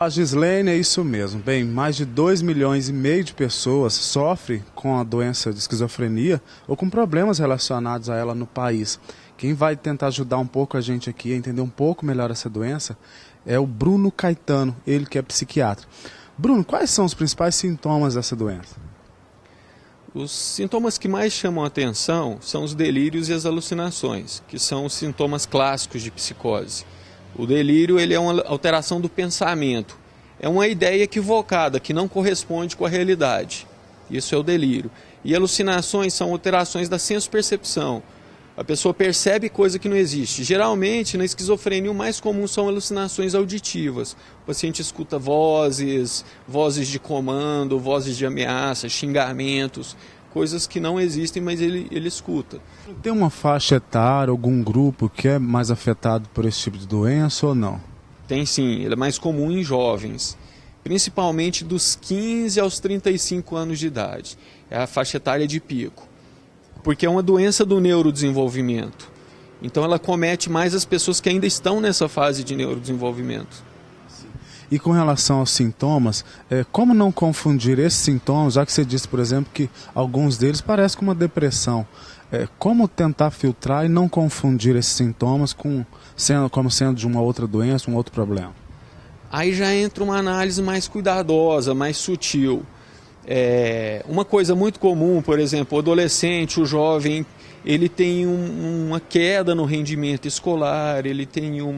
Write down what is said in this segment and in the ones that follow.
A Gislene, é isso mesmo. Bem, mais de 2,5 milhões de pessoas sofrem com a doença de esquizofrenia ou com problemas relacionados a ela no país. Quem vai tentar ajudar um pouco a gente aqui a entender um pouco melhor essa doença é o Bruno Caetano, ele que é psiquiatra. Bruno, quais são os principais sintomas dessa doença? Os sintomas que mais chamam a atenção são os delírios e as alucinações, que são os sintomas clássicos de psicose. O delírio ele é uma alteração do pensamento, é uma ideia equivocada que não corresponde com a realidade. Isso é o delírio. E alucinações são alterações da senso-percepção. A pessoa percebe coisa que não existe. Geralmente, na esquizofrenia, o mais comum são alucinações auditivas. O paciente escuta vozes, vozes de comando, vozes de ameaça, xingamentos, coisas que não existem, mas ele escuta. Tem uma faixa etária, algum grupo que é mais afetado por esse tipo de doença ou não? Tem sim, ele é mais comum em jovens, principalmente dos 15 aos 35 anos de idade. É a faixa etária de pico, porque é uma doença do neurodesenvolvimento. Então ela comete mais as pessoas que ainda estão nessa fase de neurodesenvolvimento. E com relação aos sintomas, como não confundir esses sintomas, já que você disse, por exemplo, que alguns deles parecem com uma depressão. Como tentar filtrar e não confundir esses sintomas como sendo de uma outra doença, um outro problema? Aí já entra uma análise mais cuidadosa, mais sutil. Uma coisa muito comum, por exemplo, o adolescente, o jovem, ele tem uma queda no rendimento escolar, ele tem um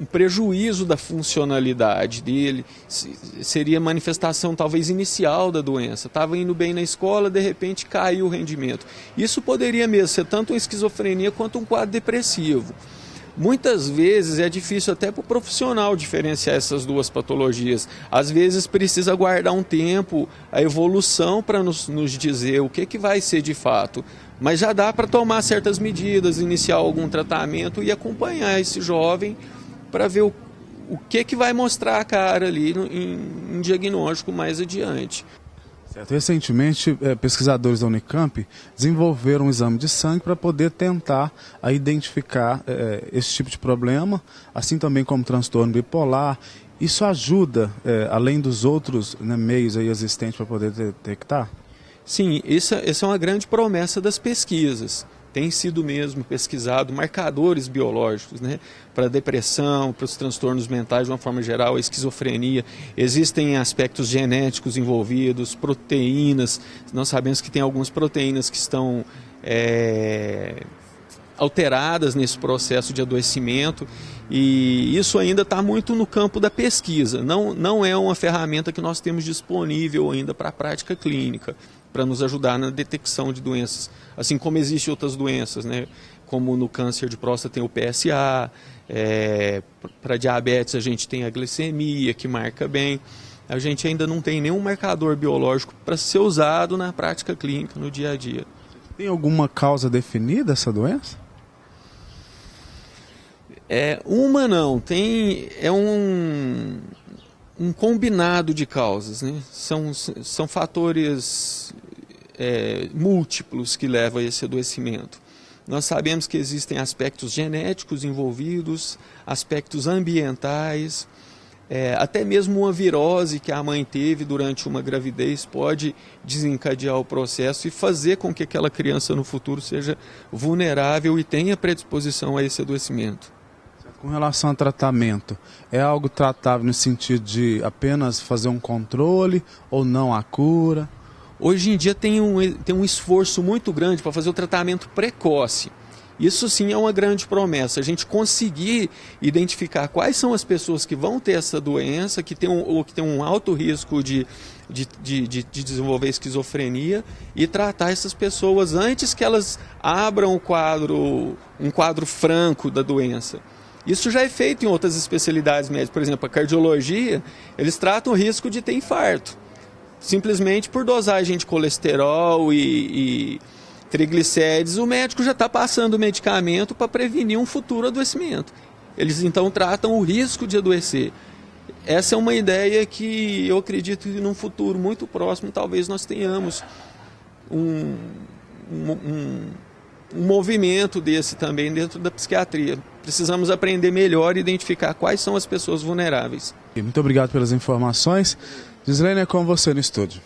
prejuízo da funcionalidade dele, seria manifestação talvez inicial da doença. Estava indo bem na escola, de repente caiu o rendimento. Isso poderia mesmo ser tanto uma esquizofrenia quanto um quadro depressivo. Muitas vezes é difícil até para o profissional diferenciar essas duas patologias. Às vezes precisa guardar um tempo, a evolução para nos dizer o que vai ser de fato. Mas já dá para tomar certas medidas, iniciar algum tratamento e acompanhar esse jovem para ver o que vai mostrar a cara ali em diagnóstico mais adiante. Certo. Recentemente, pesquisadores da Unicamp desenvolveram um exame de sangue para poder tentar identificar esse tipo de problema, assim também como transtorno bipolar. Isso ajuda, além dos outros meios aí existentes para poder detectar? Sim, essa é uma grande promessa das pesquisas. Tem sido mesmo pesquisado marcadores biológicos, né, para a depressão, para os transtornos mentais de uma forma geral, a esquizofrenia. Existem aspectos genéticos envolvidos, proteínas. Nós sabemos que tem algumas proteínas que estão alteradas nesse processo de adoecimento, e isso ainda está muito no campo da pesquisa. Não é uma ferramenta que nós temos disponível ainda para a prática clínica, para nos ajudar na detecção de doenças, assim como existem outras doenças, né? Como no câncer de próstata tem o PSA, para diabetes a gente tem a glicemia, que marca bem. A gente ainda não tem nenhum marcador biológico para ser usado na prática clínica, no dia a dia. Tem alguma causa definida essa doença? Uma não, é um combinado de causas, né? São fatores múltiplos que levam a esse adoecimento. Nós sabemos que existem aspectos genéticos envolvidos, aspectos ambientais, até mesmo uma virose que a mãe teve durante uma gravidez pode desencadear o processo e fazer com que aquela criança no futuro seja vulnerável e tenha predisposição a esse adoecimento. Com relação ao tratamento, é algo tratável no sentido de apenas fazer um controle ou não a cura? Hoje em dia tem um esforço muito grande para fazer o tratamento precoce. Isso sim é uma grande promessa, a gente conseguir identificar quais são as pessoas que vão ter essa doença, que tem um alto risco de desenvolver esquizofrenia, e tratar essas pessoas antes que elas abram um quadro franco da doença. Isso já é feito em outras especialidades médicas, por exemplo, a cardiologia, eles tratam o risco de ter infarto, simplesmente por dosagem de colesterol e triglicérides, o médico já está passando o medicamento para prevenir um futuro adoecimento. Eles então tratam o risco de adoecer. Essa é uma ideia que eu acredito que num futuro muito próximo talvez nós tenhamos um movimento desse também dentro da psiquiatria. Precisamos aprender melhor e identificar quais são as pessoas vulneráveis. Muito obrigado pelas informações. Gislene, é com você no estúdio.